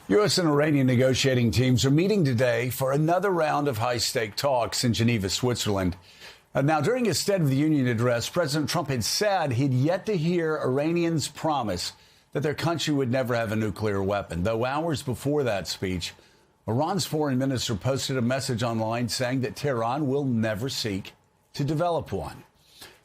U.S. and Iranian negotiating teams are meeting today for another round of high-stake talks in Geneva, Switzerland. Now, during his State of the Union address, President Trump had said he'd yet to hear Iranians promise that their country would never have a nuclear weapon. Though hours before that speech, Iran's foreign minister posted a message online saying that Tehran will never seek to develop one.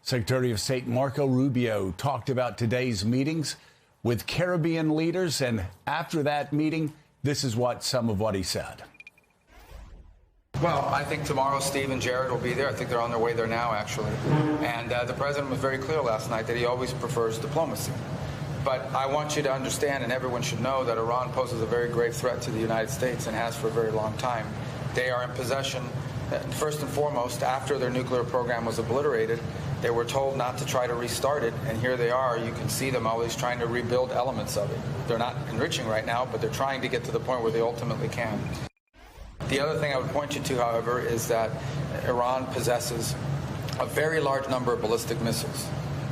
Secretary of State Marco Rubio talked about today's meetings with Caribbean leaders, and after that meeting, this is some of what he said. Well, I think tomorrow Steve and Jared will be there. I think they're on their way there now, actually. And the president was very clear last night that he always prefers diplomacy. But I want you to understand, and everyone should know, that Iran poses a very grave threat to the United States and has for a very long time. They are in possession, first and foremost, after their nuclear program was obliterated. They were told not to try to restart it, and here they are. You can see them always trying to rebuild elements of it. They're not enriching right now, but they're trying to get to the point where they ultimately can. The other thing I would point you to, however, is that Iran possesses a very large number of ballistic missiles,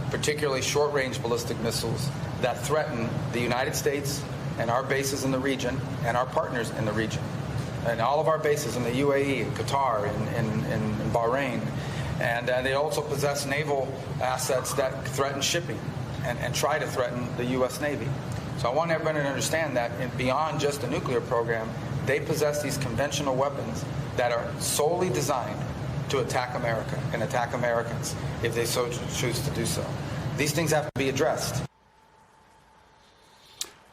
particularly short-range ballistic missiles that threaten the United States and our bases in the region and our partners in the region. And all of our bases in the UAE, in Qatar, in Bahrain. And they also possess naval assets that threaten shipping and try to threaten the U.S. Navy. So I want everybody to understand that beyond just the nuclear program, they possess these conventional weapons that are solely designed to attack America and attack Americans if they so choose to do so. These things have to be addressed.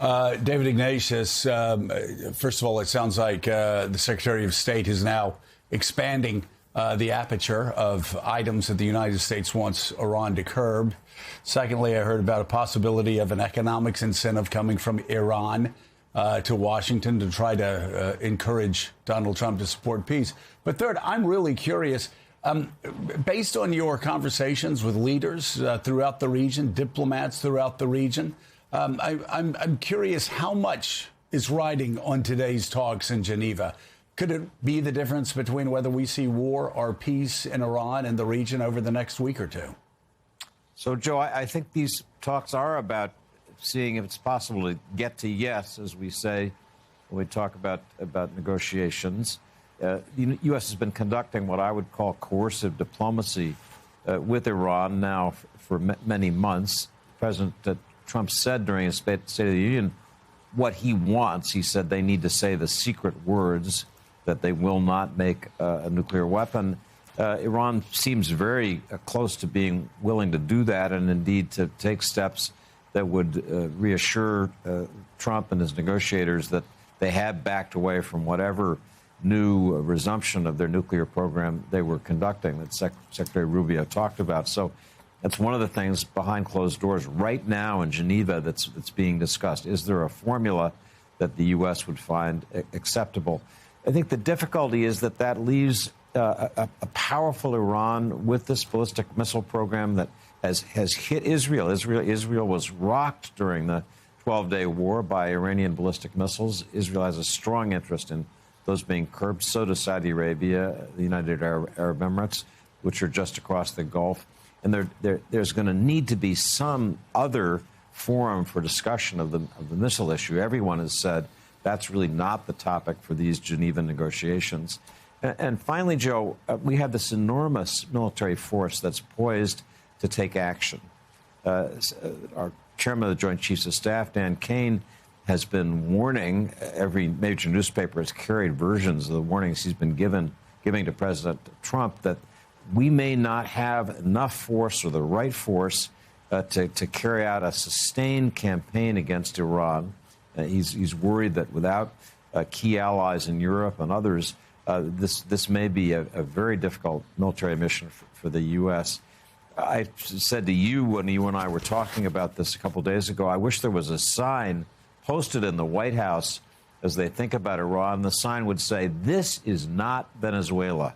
David Ignatius, first of all, it sounds like the Secretary of State is now expanding the aperture of items that the United States wants Iran to curb. Secondly, I heard about a possibility of an economics incentive coming from Iran to Washington to try to encourage Donald Trump to support peace. But third, I'm really curious, based on your conversations with leaders throughout the region, diplomats throughout the region, I'm curious how much is riding on today's talks in Geneva. Could it be the difference between whether we see war or peace in Iran and the region over the next week or two? So, Joe, I think these talks are about seeing if it's possible to get to yes, as we say when we talk about negotiations. The U.S. has been conducting what I would call coercive diplomacy with Iran now for many months. President Trump said during his State of the Union what he wants. He said they need to say the secret words that they will not make a nuclear weapon. Iran seems very close to being willing to do that and indeed to take steps that would reassure Trump and his negotiators that they have backed away from whatever new resumption of their nuclear program they were conducting that Secretary Rubio talked about. So that's one of the things behind closed doors right now in Geneva that's being discussed. Is there a formula that the U.S. would find acceptable? I think the difficulty is that leaves a powerful Iran with this ballistic missile program that has hit Israel. Israel was rocked during the 12-day war by Iranian ballistic missiles. Israel has a strong interest in those being curbed. So does Saudi Arabia, the United Arab Emirates, which are just across the Gulf. And there's going to need to be some other forum for discussion of the missile issue. Everyone has said that's really not the topic for these Geneva negotiations. And finally, Joe, we have this enormous military force that's poised to take action. Our chairman of the Joint Chiefs of Staff, Dan Kane, has been warning. Every major newspaper has carried versions of the warnings he's been giving to President Trump that we may not have enough force or the right force to carry out a sustained campaign against Iran. He's worried that without key allies in Europe and others, this may be a very difficult military mission for the U.S. I said to you when you and I were talking about this a couple days ago, I wish there was a sign posted in the White House as they think about Iran. The sign would say, "This is not Venezuela."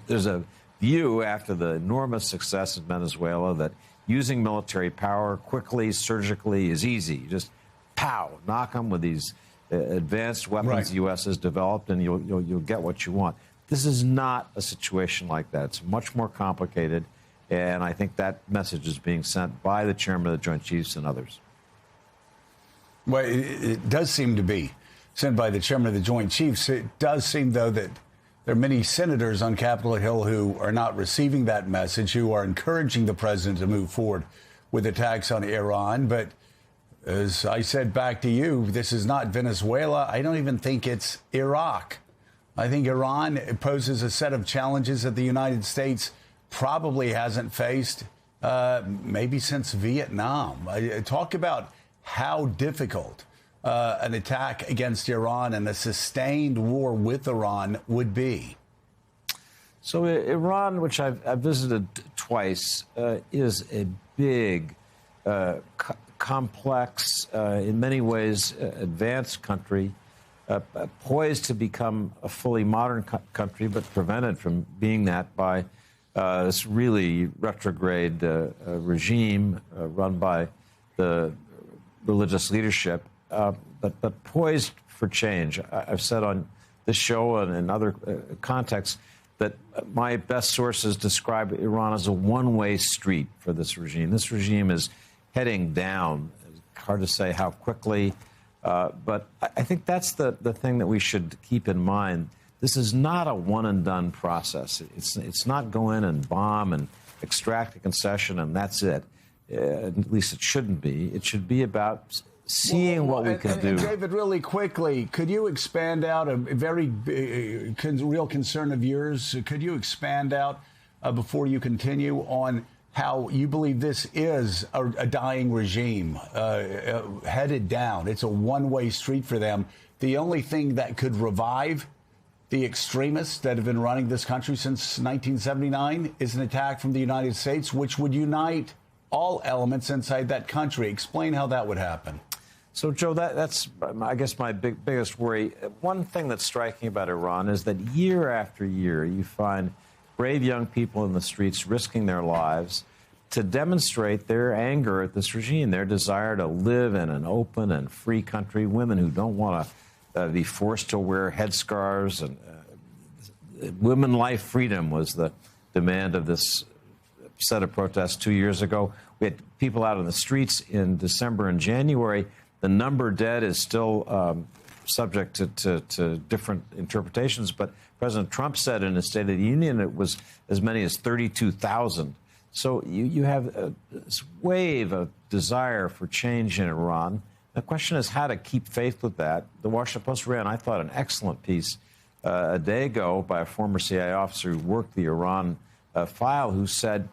There's a view after the enormous success of Venezuela that using military power quickly, surgically is easy. You just pow, knock them with these advanced weapons the U.S. has developed, and you'll get what you want. This is not a situation like that. It's much more complicated, and I think that message is being sent by the chairman of the Joint Chiefs and others. Well, it does seem to be. sent by the chairman of the Joint Chiefs. It does seem, though, that there are many senators on Capitol Hill who are not receiving that message, who are encouraging the president to move forward with attacks on Iran. But as I said back to you, this is not Venezuela. I don't even think it's Iraq. I think Iran poses a set of challenges that the United States probably hasn't faced maybe since Vietnam. Talk about how difficult an attack against Iran and a sustained war with Iran would be. So Iran, which I've visited twice, is a big, complex, in many ways advanced country, poised to become a fully modern country, but prevented from being that by this really retrograde regime run by the religious leadership, but poised for change. I've said on this show and in other contexts that my best sources describe Iran as a one-way street for this regime. This regime is heading down. It's hard to say how quickly, but I think that's the thing that we should keep in mind. This is not a one-and-done process. It's not go in and bomb and extract a concession and that's it. At least it shouldn't be. It should be about seeing what we can do. David, really quickly, could you expand out a very real concern of yours? Could you expand out before you continue on how you believe this is a dying regime headed down? It's a one-way street for them. The only thing that could revive the extremists that have been running this country since 1979 is an attack from the United States, which would unite all elements inside that country. Explain how that would happen. So, Joe, that's, I guess, my biggest worry. One thing that's striking about Iran is that year after year, you find brave young people in the streets risking their lives to demonstrate their anger at this regime, their desire to live in an open and free country, women who don't want to be forced to wear headscarves. And women life freedom was the demand of this set of protests 2 years ago. We had people out on the streets in December and January. The number dead is still subject to different interpretations, but President Trump said in his State of the Union it was as many as 32,000. So you have this wave of desire for change in Iran. The question is how to keep faith with that. The Washington Post ran, I thought, an excellent piece a day ago by a former CIA officer who worked the Iran file, who said,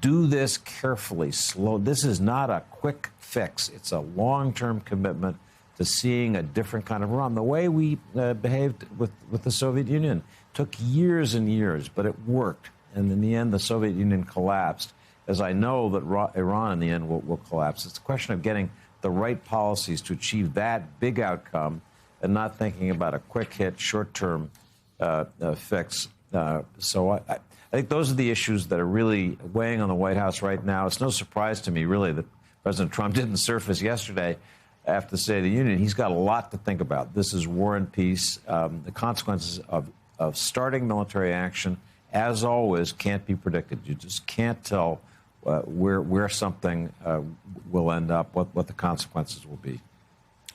do this carefully, slow. This is not a quick fix. It's a long-term commitment to seeing a different kind of Iran. The way we behaved with the Soviet Union took years and years, but it worked. And in the end, the Soviet Union collapsed, as I know that Iran in the end will collapse. It's a question of getting the right policies to achieve that big outcome and not thinking about a quick hit, short-term fix. So I think those are the issues that are really weighing on the White House right now. It's no surprise to me, really, that President Trump didn't surface yesterday after the State of the Union. He's got a lot to think about. This is war and peace. The consequences of starting military action, as always, can't be predicted. You just can't tell where something will end up, what the consequences will be.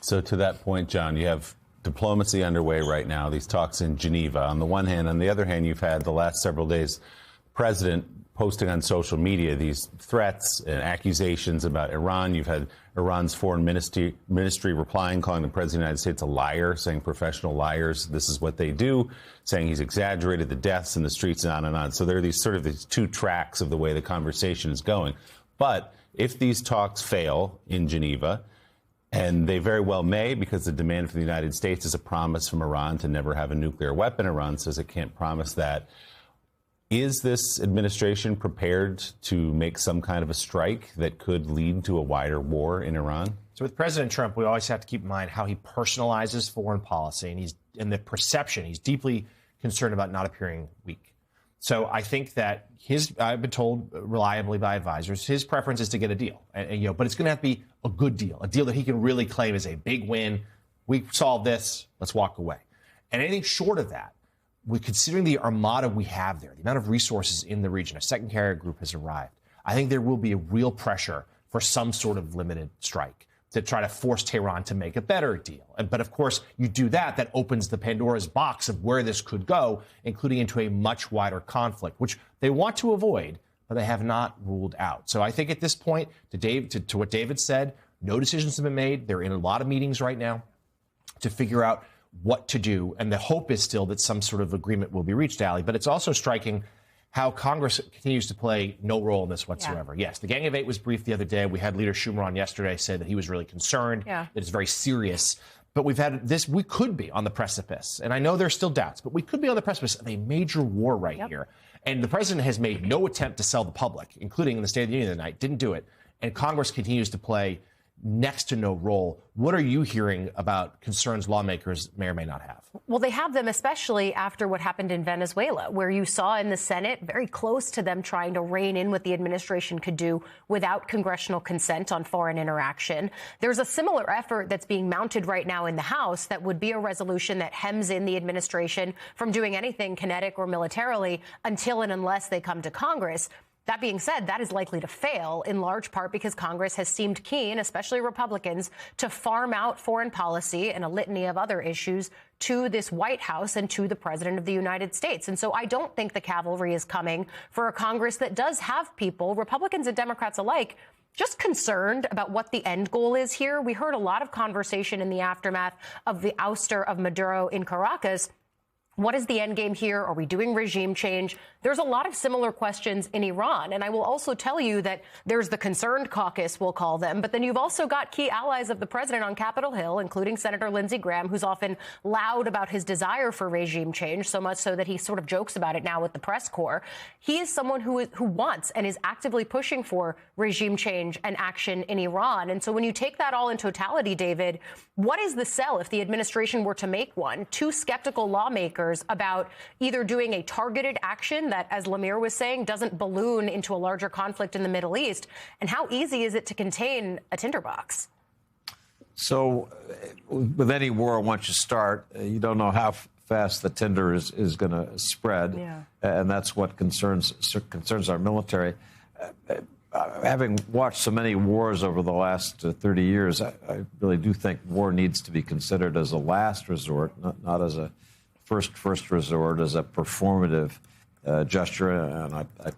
So to that point, John, you have diplomacy underway right now, these talks in Geneva on the one hand. On the other hand, you've had the last several days, the president posting on social media these threats and accusations about Iran. You've had Iran's foreign ministry replying, calling the president of the United States a liar, saying professional liars, this is what they do, saying he's exaggerated the deaths in the streets and on and on. So there are these two tracks of the way the conversation is going. But if these talks fail in Geneva, and they very well may, because the demand from the United States is a promise from Iran to never have a nuclear weapon. Iran says it can't promise that. Is this administration prepared to make some kind of a strike that could lead to a wider war in Iran? So with President Trump, we always have to keep in mind how he personalizes foreign policy, and the perception. He's deeply concerned about not appearing weak. So I think that I've been told reliably by advisors, his preference is to get a deal, but it's going to have to be a good deal, a deal that he can really claim as a big win. We solved this, let's walk away. And anything short of that, considering the armada we have there, the amount of resources in the region, a second carrier group has arrived. I think there will be a real pressure for some sort of limited strike. to try to force Tehran to make a better deal. But of course, you do that, that opens the Pandora's box of where this could go, including into a much wider conflict, which they want to avoid, but they have not ruled out. So I think at this point, to what David said, no decisions have been made. They're in a lot of meetings right now to figure out what to do. And the hope is still that some sort of agreement will be reached, Ali. But it's also striking how Congress continues to play no role in this whatsoever. Yeah. Yes, the Gang of Eight was briefed the other day. We had Leader Schumer on yesterday say that he was really concerned, that it's very serious. But we've had this, we could be on the precipice. And I know there's still doubts, but we could be on the precipice of a major war right here. And the president has made no attempt to sell the public, including in the State of the Union tonight, didn't do it. And Congress continues to play next to no role. What are you hearing about concerns lawmakers may or may not have? Well, they have them, especially after what happened in Venezuela, where you saw in the Senate very close to them trying to rein in what the administration could do without congressional consent on foreign interaction. There's a similar effort that's being mounted right now in the House that would be a resolution that hems in the administration from doing anything kinetic or militarily until and unless they come to Congress. That being said, that is likely to fail in large part because Congress has seemed keen, especially Republicans, to farm out foreign policy and a litany of other issues to this White House and to the President of the United States. And so I don't think the cavalry is coming for a Congress that does have people, Republicans and Democrats alike, just concerned about what the end goal is here. We heard a lot of conversation in the aftermath of the ouster of Maduro in Caracas. What is the end game here? Are we doing regime change? There's a lot of similar questions in Iran. And I will also tell you that there's the concerned caucus, we'll call them. But then you've also got key allies of the president on Capitol Hill, including Senator Lindsey Graham, who's often loud about his desire for regime change, so much so that he sort of jokes about it now with the press corps. He is someone who wants and is actively pushing for regime change and action in Iran. And so when you take that all in totality, David, what is the sell if the administration were to make one? Two skeptical lawmakers about either doing a targeted action that, as Lamir was saying, doesn't balloon into a larger conflict in the Middle East, and how easy is it to contain a tinderbox? So with any war, once you start, you don't know how fast the tinder is going to spread, and that's what concerns our military. Having watched so many wars over the last 30 years, I really do think war needs to be considered as a last resort, not as a first resort, as a performative gesture, and I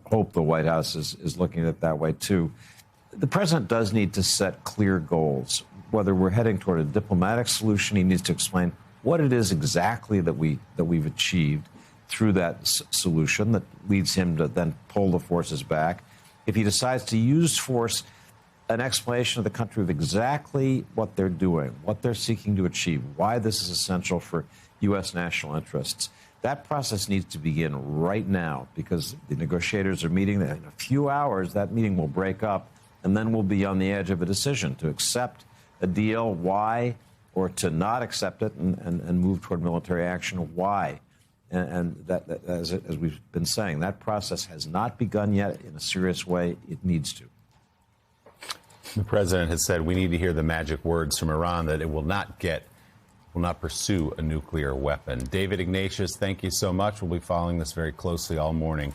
hope the White House is looking at it that way too. The president does need to set clear goals. Whether we're heading toward a diplomatic solution, he needs to explain what it is exactly that we've achieved through that solution that leads him to then pull the forces back. If he decides to use force, an explanation of the country of exactly what they're doing, what they're seeking to achieve, why this is essential for U.S. national interests. That process needs to begin right now because the negotiators are meeting. In a few hours, that meeting will break up, and then we'll be on the edge of a decision to accept a deal, why, or to not accept it and move toward military action, why. And that as we've been saying, that process has not begun yet in a serious way. It needs to. The president has said we need to hear the magic words from Iran that it will not pursue a nuclear weapon. David Ignatius, thank you so much. We'll be following this very closely all morning.